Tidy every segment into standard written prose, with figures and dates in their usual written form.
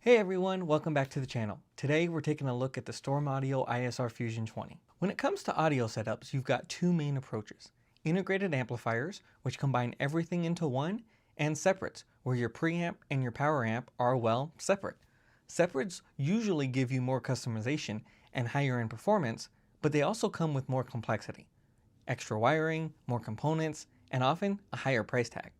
Hey everyone, welcome back to the channel. Today we're taking a look at the StormAudio ISR Fusion 20. When it comes to audio setups, you've got two main approaches. Integrated amplifiers, which combine everything into one, and separates, where your preamp and your power amp are, well, separate. Separates usually give you more customization and higher end performance, but they also come with more complexity. Extra wiring, more components, and often a higher price tag.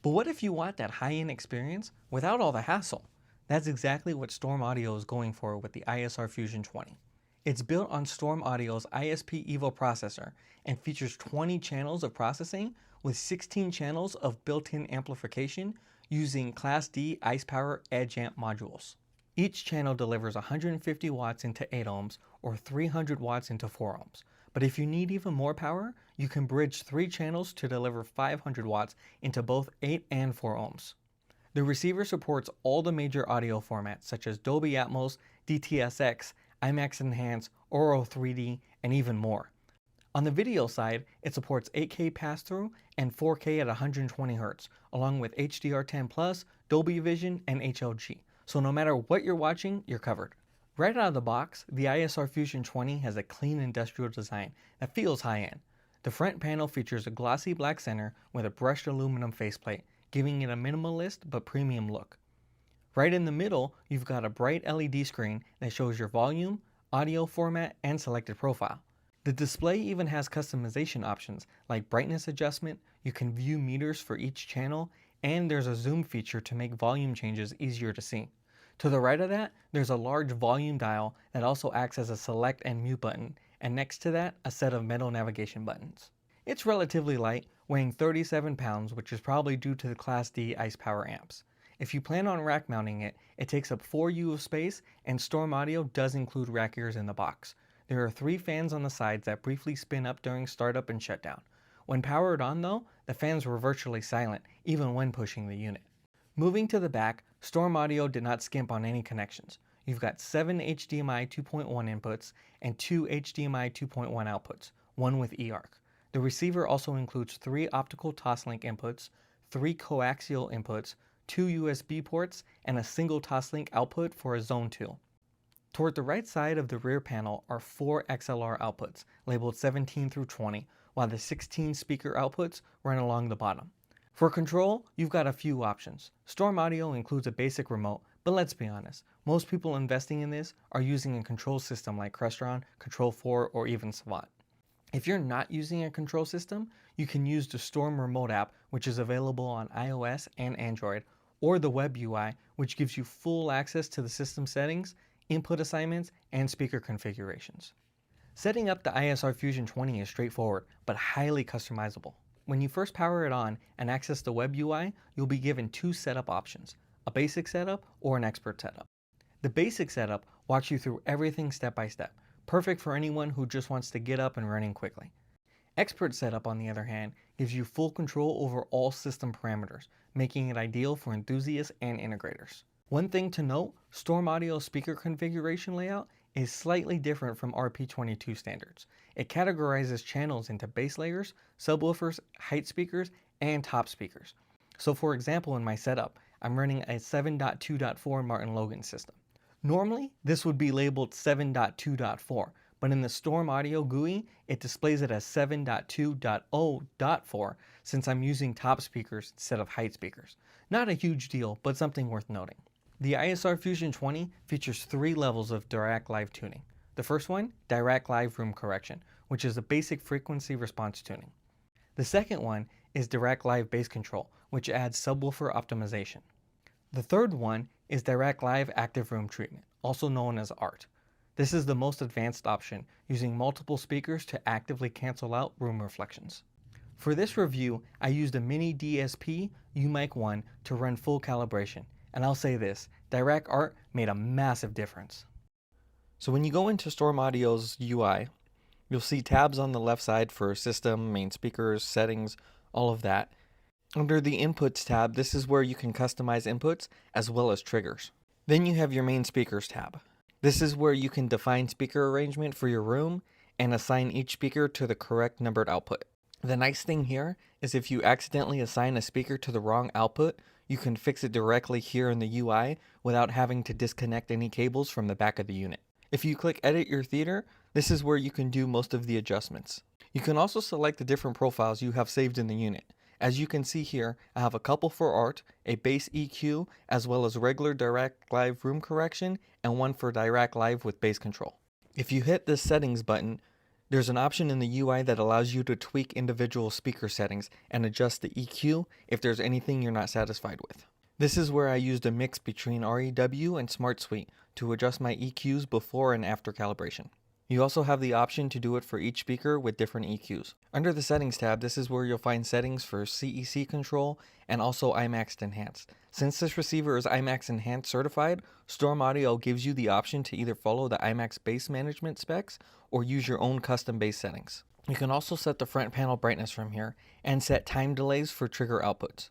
But what if you want that high-end experience without all the hassle? That's exactly what StormAudio is going for with the ISR Fusion 20. It's built on StormAudio's ISP Evo processor and features 20 channels of processing with 16 channels of built-in amplification using Class D Ice Power Edge Amp modules. Each channel delivers 150 watts into 8 ohms or 300 watts into 4 ohms. But if you need even more power, you can bridge 3 channels to deliver 500 watts into both 8 and 4 ohms. The receiver supports all the major audio formats such as Dolby Atmos, DTS:X, IMAX Enhance, Auro 3D, and even more. On the video side, it supports 8K pass-through and 4K at 120 Hz, along with HDR10+, Dolby Vision, and HLG. So no matter what you're watching, you're covered. Right out of the box, the ISR Fusion 20 has a clean industrial design that feels high-end. The front panel features a glossy black center with a brushed aluminum faceplate, giving it a minimalist but premium look. Right in the middle, you've got a bright LED screen that shows your volume, audio format, and selected profile. The display even has customization options like brightness adjustment, you can view meters for each channel, and there's a zoom feature to make volume changes easier to see. To the right of that, there's a large volume dial that also acts as a select and mute button, and next to that, a set of metal navigation buttons. It's relatively light, weighing 37 pounds, which is probably due to the Class D Ice Power amps. If you plan on rack mounting it, it takes up 4 U of space, and StormAudio does include rack ears in the box. There are 3 fans on the sides that briefly spin up during startup and shutdown. When powered on though, the fans were virtually silent, even when pushing the unit. Moving to the back, StormAudio did not skimp on any connections. You've got 7 HDMI 2.1 inputs and 2 HDMI 2.1 outputs, one with eARC. The receiver also includes 3 optical Toslink inputs, 3 coaxial inputs, 2 USB ports, and a single Toslink output for a Zone 2. Toward the right side of the rear panel are 4 XLR outputs, labeled 17 through 20, while the 16 speaker outputs run along the bottom. For control, you've got a few options. StormAudio includes a basic remote, but let's be honest, most people investing in this are using a control system like Crestron, Control4, or even Savant. If you're not using a control system, you can use the Storm Remote app, which is available on iOS and Android, or the web UI, which gives you full access to the system settings, input assignments, and speaker configurations. Setting up the ISR Fusion 20 is straightforward, but highly customizable. When you first power it on and access the web UI, you'll be given 2 setup options, a basic setup or an expert setup. The basic setup walks you through everything step by step, perfect for anyone who just wants to get up and running quickly. Expert setup, on the other hand, gives you full control over all system parameters, making it ideal for enthusiasts and integrators. One thing to note, StormAudio's speaker configuration layout is slightly different from RP22 standards. It categorizes channels into base layers, subwoofers, height speakers, and top speakers. So for example, in my setup, I'm running a 7.2.4 Martin Logan system. Normally, this would be labeled 7.2.4, but in the StormAudio GUI, it displays it as 7.2.0.4 since I'm using top speakers instead of height speakers. Not a huge deal, but something worth noting. The ISR Fusion 20 features 3 levels of Dirac Live tuning. The first one, Dirac Live Room Correction, which is a basic frequency response tuning. The second one is Dirac Live Bass Control, which adds subwoofer optimization. The third one is Dirac Live Active Room Treatment, also known as ART. This is the most advanced option, using multiple speakers to actively cancel out room reflections. For this review, I used a mini DSP UMIC 1 to run full calibration, and I'll say this, Dirac ART made a massive difference. So when you go into StormAudio's UI, you'll see tabs on the left side for system, main speakers, settings, all of that. Under the Inputs tab, this is where you can customize inputs as well as triggers. Then you have your Main Speakers tab. This is where you can define speaker arrangement for your room and assign each speaker to the correct numbered output. The nice thing here is if you accidentally assign a speaker to the wrong output, you can fix it directly here in the UI without having to disconnect any cables from the back of the unit. If you click Edit Your Theater, this is where you can do most of the adjustments. You can also select the different profiles you have saved in the unit. As you can see here, I have a couple for art, a bass EQ, as well as regular Dirac Live room correction, and one for Dirac Live with bass control. If you hit this settings button, there's an option in the UI that allows you to tweak individual speaker settings and adjust the EQ if there's anything you're not satisfied with. This is where I used a mix between REW and Smart Suite to adjust my EQs before and after calibration. You also have the option to do it for each speaker with different EQs. Under the Settings tab, this is where you'll find settings for CEC control and also IMAX Enhanced. Since this receiver is IMAX Enhanced certified, StormAudio gives you the option to either follow the IMAX bass management specs or use your own custom bass settings. You can also set the front panel brightness from here and set time delays for trigger outputs.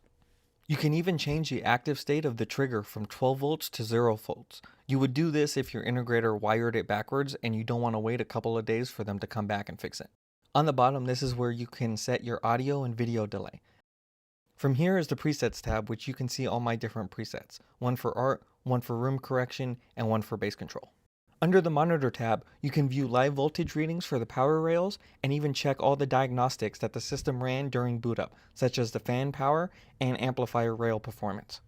You can even change the active state of the trigger from 12 volts to 0 volts. You would do this if your integrator wired it backwards and you don't want to wait a couple of days for them to come back and fix it. On the bottom, this is where you can set your audio and video delay. From here is the presets tab, which you can see all my different presets. One for art, one for room correction, and one for bass control. Under the monitor tab, you can view live voltage readings for the power rails and even check all the diagnostics that the system ran during boot up, such as the fan power and amplifier rail performance.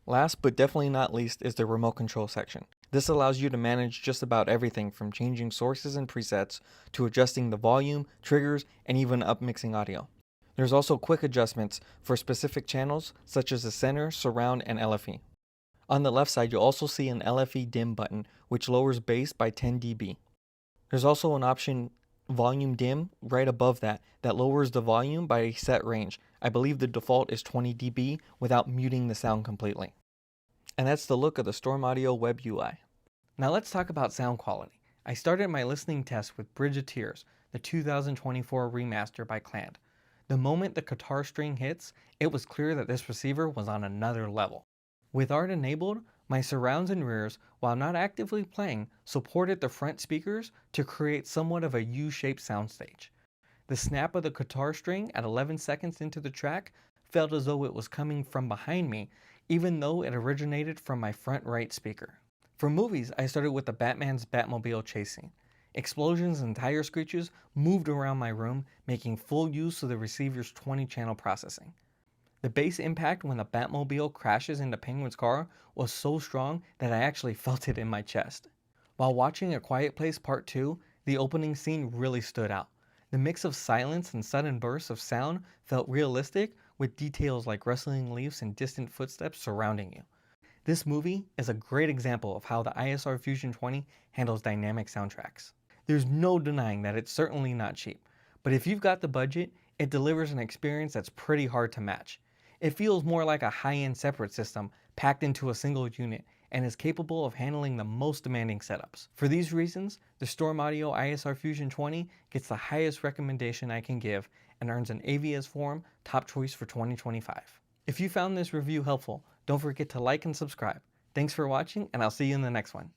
Last but definitely not least is the remote control section. This allows you to manage just about everything from changing sources and presets to adjusting the volume, triggers, and even upmixing audio. There's also quick adjustments for specific channels such as the center, surround, and LFE. On the left side, you'll also see an LFE dim button, which lowers bass by 10 dB. There's also an option, volume dim, right above that lowers the volume by a set range. I believe the default is 20 dB without muting the sound completely. And that's the look of the StormAudio web UI. Now let's talk about sound quality. I started my listening test with Bridge of Tears, the 2024 remaster by Cland. The moment the guitar string hits, it was clear that this receiver was on another level. With art enabled, my surrounds and rears, while not actively playing, supported the front speakers to create somewhat of a U-shaped soundstage. The snap of the guitar string at 11 seconds into the track felt as though it was coming from behind me, even though it originated from my front right speaker. For movies, I started with the Batman's Batmobile chase scene. Explosions and tire screeches moved around my room, making full use of the receiver's 20-channel processing. The bass impact when the Batmobile crashes into Penguin's car was so strong that I actually felt it in my chest. While watching A Quiet Place Part 2, the opening scene really stood out. The mix of silence and sudden bursts of sound felt realistic, with details like rustling leaves and distant footsteps surrounding you. This movie is a great example of how the ISR Fusion 20 handles dynamic soundtracks. There's no denying that it's certainly not cheap, but if you've got the budget, it delivers an experience that's pretty hard to match. It feels more like a high-end separate system packed into a single unit and is capable of handling the most demanding setups. For these reasons, the StormAudio ISR Fusion 20 gets the highest recommendation I can give and earns an AVS Forum Top Choice for 2025. If you found this review helpful, don't forget to like and subscribe. Thanks for watching, and I'll see you in the next one.